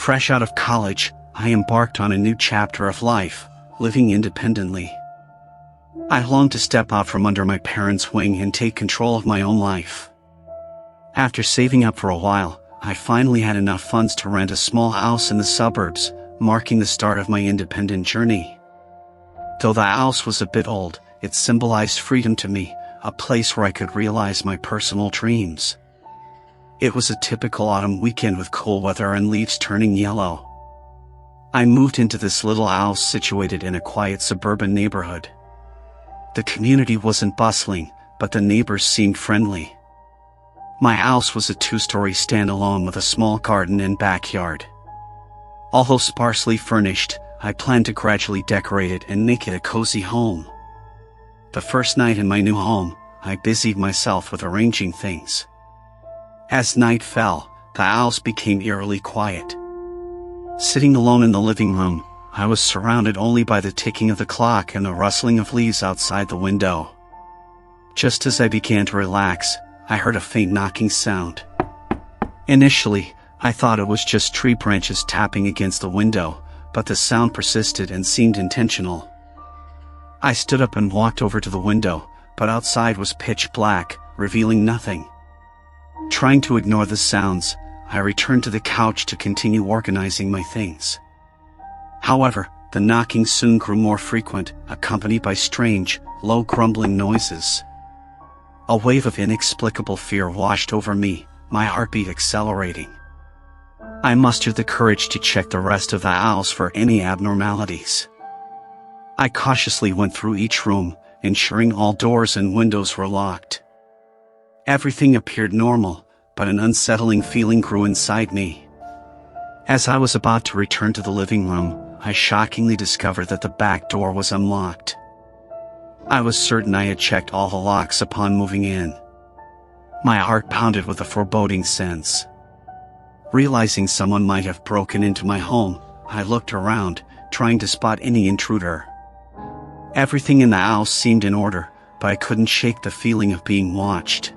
Fresh out of college, I embarked on a new chapter of life, living independently. I longed to step out from under my parents' wing and take control of my own life. After saving up for a while, I finally had enough funds to rent a small house in the suburbs, marking the start of my independent journey. Though the house was a bit old, it symbolized freedom to me, a place where I could realize my personal dreams. It was a typical autumn weekend with cool weather and leaves turning yellow. I moved into this little house situated in a quiet suburban neighborhood. The community wasn't bustling, but the neighbors seemed friendly. My house was a two-story standalone with a small garden and backyard. Although sparsely furnished, I planned to gradually decorate it and make it a cozy home. The first night in my new home, I busied myself with arranging things. As night fell, the house became eerily quiet. Sitting alone in the living room, I was surrounded only by the ticking of the clock and the rustling of leaves outside the window. Just as I began to relax, I heard a faint knocking sound. Initially, I thought it was just tree branches tapping against the window, but the sound persisted and seemed intentional. I stood up and walked over to the window, but outside was pitch black, revealing nothing. Trying to ignore the sounds, I returned to the couch to continue organizing my things. However, the knocking soon grew more frequent, accompanied by strange, low grumbling noises. A wave of inexplicable fear washed over me, my heartbeat accelerating. I mustered the courage to check the rest of the house for any abnormalities. I cautiously went through each room, ensuring all doors and windows were locked. Everything appeared normal, but an unsettling feeling grew inside me. As I was about to return to the living room, I shockingly discovered that the back door was unlocked. I was certain I had checked all the locks upon moving in. My heart pounded with a foreboding sense. Realizing someone might have broken into my home, I looked around, trying to spot any intruder. Everything in the house seemed in order, but I couldn't shake the feeling of being watched.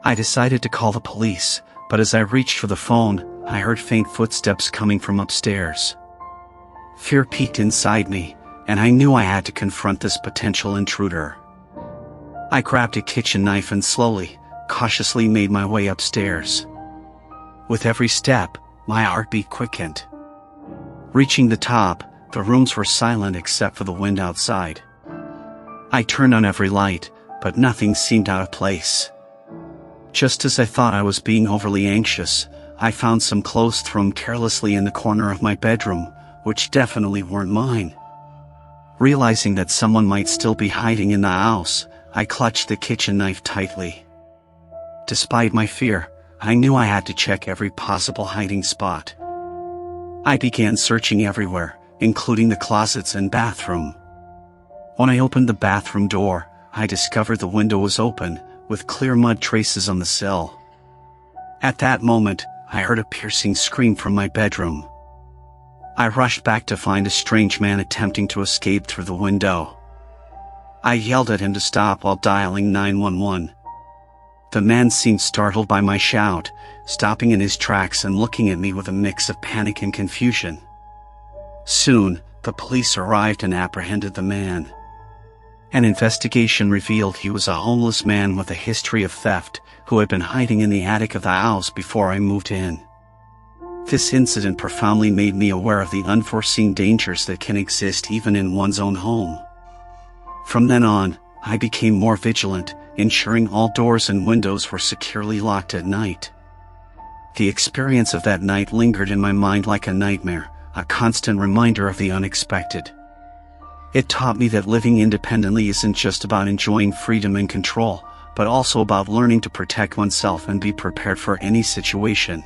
I decided to call the police, but as I reached for the phone, I heard faint footsteps coming from upstairs. Fear peaked inside me, and I knew I had to confront this potential intruder. I grabbed a kitchen knife and slowly, cautiously made my way upstairs. With every step, my heartbeat quickened. Reaching the top, the rooms were silent except for the wind outside. I turned on every light, but nothing seemed out of place. Just as I thought I was being overly anxious, I found some clothes thrown carelessly in the corner of my bedroom, which definitely weren't mine. Realizing that someone might still be hiding in the house, I clutched the kitchen knife tightly. Despite my fear, I knew I had to check every possible hiding spot. I began searching everywhere, including the closets and bathroom. When I opened the bathroom door, I discovered the window was open, with clear mud traces on the sill. At that moment, I heard a piercing scream from my bedroom. I rushed back to find a strange man attempting to escape through the window. I yelled at him to stop while dialing 911. The man seemed startled by my shout, stopping in his tracks and looking at me with a mix of panic and confusion. Soon, the police arrived and apprehended the man. An investigation revealed he was a homeless man with a history of theft who had been hiding in the attic of the house before I moved in. This incident profoundly made me aware of the unforeseen dangers that can exist even in one's own home. From then on, I became more vigilant, ensuring all doors and windows were securely locked at night. The experience of that night lingered in my mind like a nightmare, a constant reminder of the unexpected. It taught me that living independently isn't just about enjoying freedom and control, but also about learning to protect oneself and be prepared for any situation.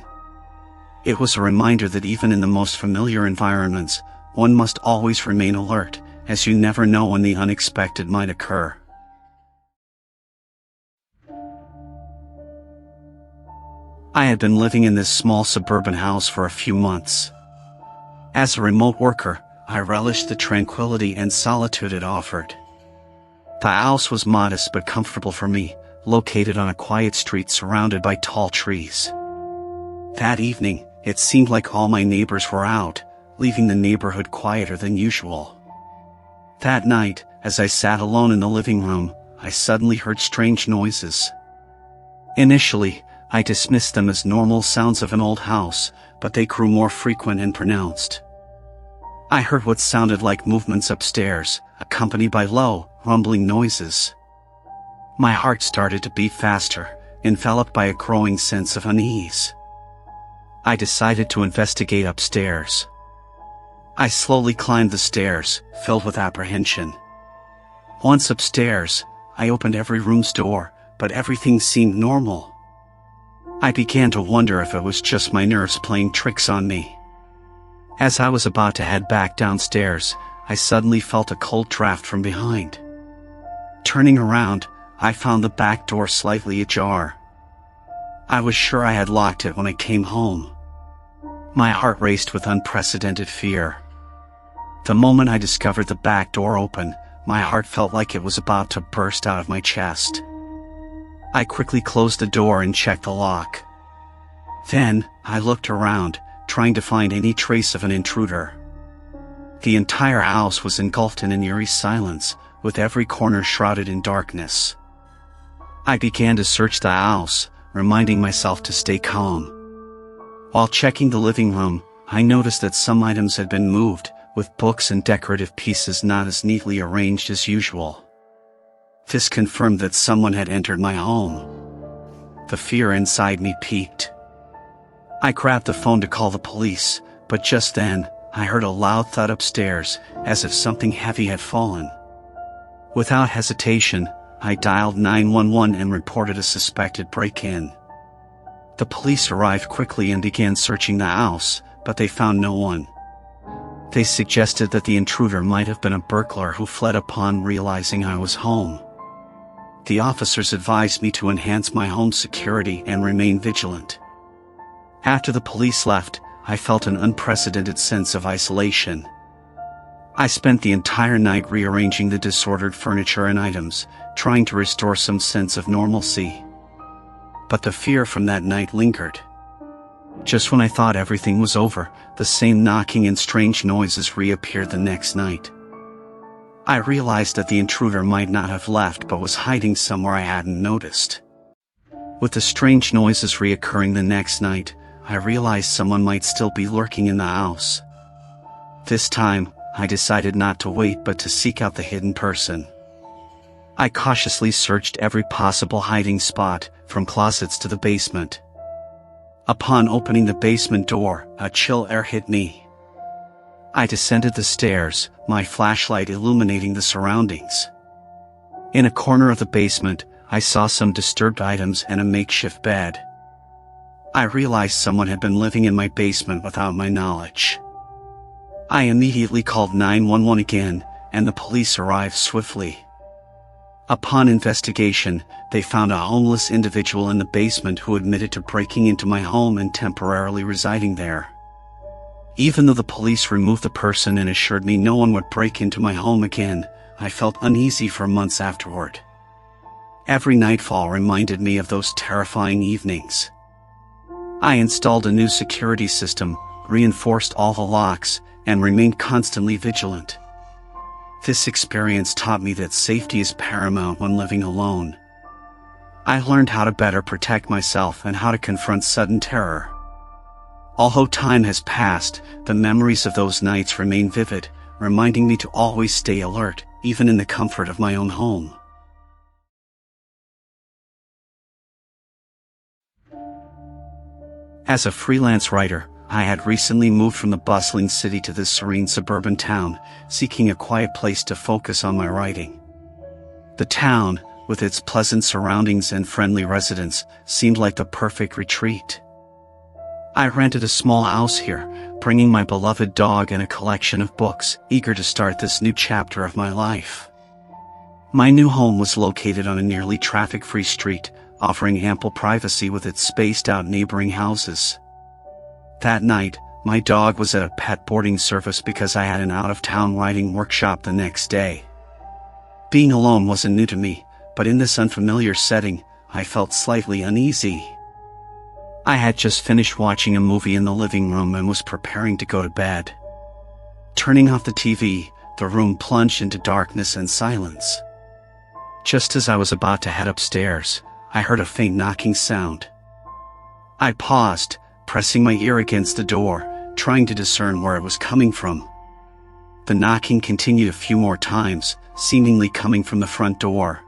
It was a reminder that even in the most familiar environments, one must always remain alert, as you never know when the unexpected might occur. I had been living in this small suburban house for a few months. As a remote worker, I relished the tranquility and solitude it offered. The house was modest but comfortable for me, located on a quiet street surrounded by tall trees. That evening, It seemed like all my neighbors were out, leaving the neighborhood quieter than usual. That night, as I sat alone in the living room, I suddenly heard strange noises. Initially, I dismissed them as normal sounds of an old house, but they grew more frequent and pronounced. I heard what sounded like movements upstairs, accompanied by low, rumbling noises. My heart started to beat faster, enveloped by a growing sense of unease. I decided to investigate upstairs. I slowly climbed the stairs, filled with apprehension. Once upstairs, I opened every room's door, but everything seemed normal. I began to wonder if it was just my nerves playing tricks on me. As I was about to head back downstairs, I suddenly felt a cold draft from behind. Turning around, I found the back door slightly ajar. I was sure I had locked it when I came home. My heart raced with unprecedented fear. The moment I discovered the back door open, my heart felt like it was about to burst out of my chest. I quickly closed the door and checked the lock. Then, I looked around, trying to find any trace of an intruder. The entire house was engulfed in an eerie silence, with every corner shrouded in darkness. I began to search the house, reminding myself to stay calm. While checking the living room, I noticed that some items had been moved, with books and decorative pieces not as neatly arranged as usual. This confirmed that someone had entered my home. The fear inside me peaked. I grabbed the phone to call the police, but just then, I heard a loud thud upstairs, as if something heavy had fallen. Without hesitation, I dialed 911 and reported a suspected break-in. The police arrived quickly and began searching the house, but they found no one. They suggested that the intruder might have been a burglar who fled upon realizing I was home. The officers advised me to enhance my home security and remain vigilant. After the police left, I felt an unprecedented sense of isolation. I spent the entire night rearranging the disordered furniture and items, trying to restore some sense of normalcy. But the fear from that night lingered. Just when I thought everything was over, the same knocking and strange noises reappeared the next night. I realized that the intruder might not have left but was hiding somewhere I hadn't noticed. With the strange noises reoccurring the next night, I realized someone might still be lurking in the house. This time, I decided not to wait but to seek out the hidden person. I cautiously searched every possible hiding spot, from closets to the basement. Upon opening the basement door, a chill air hit me. I descended the stairs, my flashlight illuminating the surroundings. In a corner of the basement, I saw some disturbed items and a makeshift bed. I realized someone had been living in my basement without my knowledge. I immediately called 911 again, and the police arrived swiftly. Upon investigation, they found a homeless individual in the basement who admitted to breaking into my home and temporarily residing there. Even though the police removed the person and assured me no one would break into my home again, I felt uneasy for months afterward. Every nightfall reminded me of those terrifying evenings. I installed a new security system, reinforced all the locks, and remained constantly vigilant. This experience taught me that safety is paramount when living alone. I learned how to better protect myself and how to confront sudden terror. Although time has passed, the memories of those nights remain vivid, reminding me to always stay alert, even in the comfort of my own home. As a freelance writer, I had recently moved from the bustling city to this serene suburban town, seeking a quiet place to focus on my writing. The town, with its pleasant surroundings and friendly residents, seemed like the perfect retreat. I rented a small house here, bringing my beloved dog and a collection of books, eager to start this new chapter of my life. My new home was located on a nearly traffic-free street, offering ample privacy with its spaced-out neighboring houses. That night, my dog was at a pet boarding service because I had an out-of-town writing workshop the next day. Being alone wasn't new to me, but in this unfamiliar setting, I felt slightly uneasy. I had just finished watching a movie in the living room and was preparing to go to bed. Turning off the TV, the room plunged into darkness and silence. Just as I was about to head upstairs, I heard a faint knocking sound. I paused, pressing my ear against the door, trying to discern where it was coming from. The knocking continued a few more times, seemingly coming from the front door.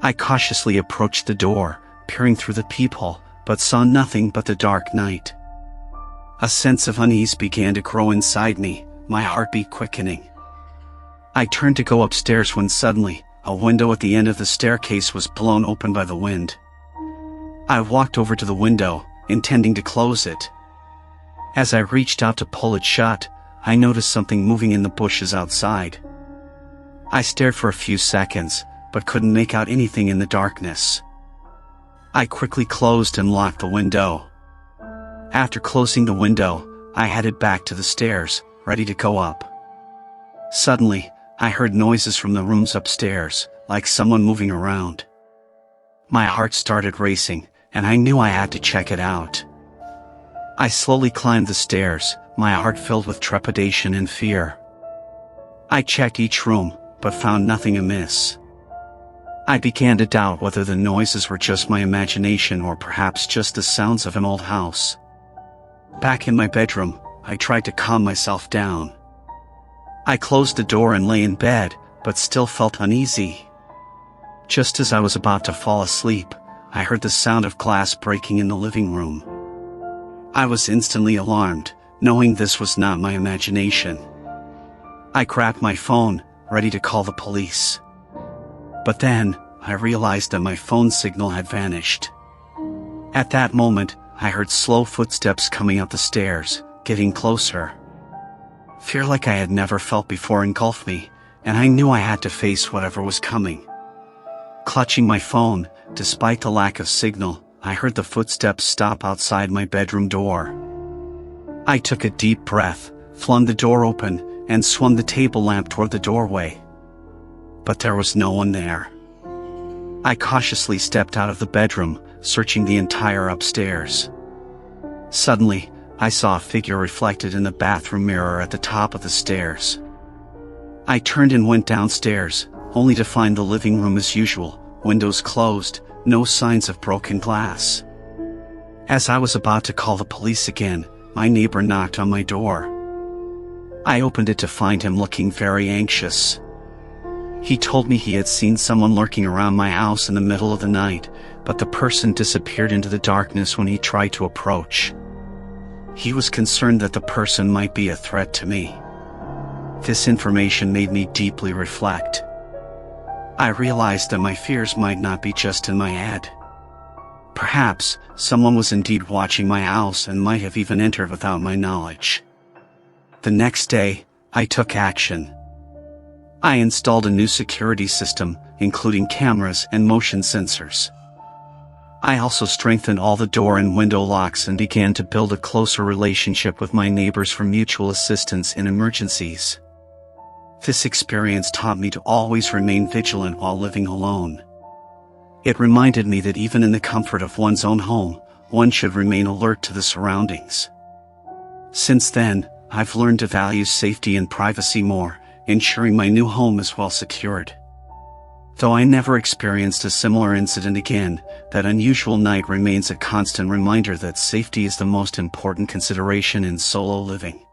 I cautiously approached the door, peering through the peephole, but saw nothing but the dark night. A sense of unease began to grow inside me, my heartbeat quickening. I turned to go upstairs when suddenly, a window at the end of the staircase was blown open by the wind. I walked over to the window, intending to close it. As I reached out to pull it shut, I noticed something moving in the bushes outside. I stared for a few seconds, but couldn't make out anything in the darkness. I quickly closed and locked the window. After closing the window, I headed back to the stairs, ready to go up. Suddenly, I heard noises from the rooms upstairs, like someone moving around. My heart started racing, and I knew I had to check it out. I slowly climbed the stairs, my heart filled with trepidation and fear. I checked each room, but found nothing amiss. I began to doubt whether the noises were just my imagination or perhaps just the sounds of an old house. Back in my bedroom, I tried to calm myself down. I closed the door and lay in bed, but still felt uneasy. Just as I was about to fall asleep, I heard the sound of glass breaking in the living room. I was instantly alarmed, knowing this was not my imagination. I grabbed my phone, ready to call the police. But then, I realized that my phone signal had vanished. At that moment, I heard slow footsteps coming up the stairs, getting closer. Fear like I had never felt before engulfed me, and I knew I had to face whatever was coming. Clutching my phone, despite the lack of signal, I heard the footsteps stop outside my bedroom door. I took a deep breath, flung the door open, and swung the table lamp toward the doorway. But there was no one there. I cautiously stepped out of the bedroom, searching the entire upstairs. Suddenly, I saw a figure reflected in the bathroom mirror at the top of the stairs. I turned and went downstairs, only to find the living room as usual, windows closed, no signs of broken glass. As I was about to call the police again, my neighbor knocked on my door. I opened it to find him looking very anxious. He told me he had seen someone lurking around my house in the middle of the night, but the person disappeared into the darkness when he tried to approach. He was concerned that the person might be a threat to me. This information made me deeply reflect. I realized that my fears might not be just in my head. Perhaps, someone was indeed watching my house and might have even entered without my knowledge. The next day, I took action. I installed a new security system, including cameras and motion sensors. I also strengthened all the door and window locks and began to build a closer relationship with my neighbors for mutual assistance in emergencies. This experience taught me to always remain vigilant while living alone. It reminded me that even in the comfort of one's own home, one should remain alert to the surroundings. Since then, I've learned to value safety and privacy more, ensuring my new home is well secured. Though I never experienced a similar incident again, that unusual night remains a constant reminder that safety is the most important consideration in solo living.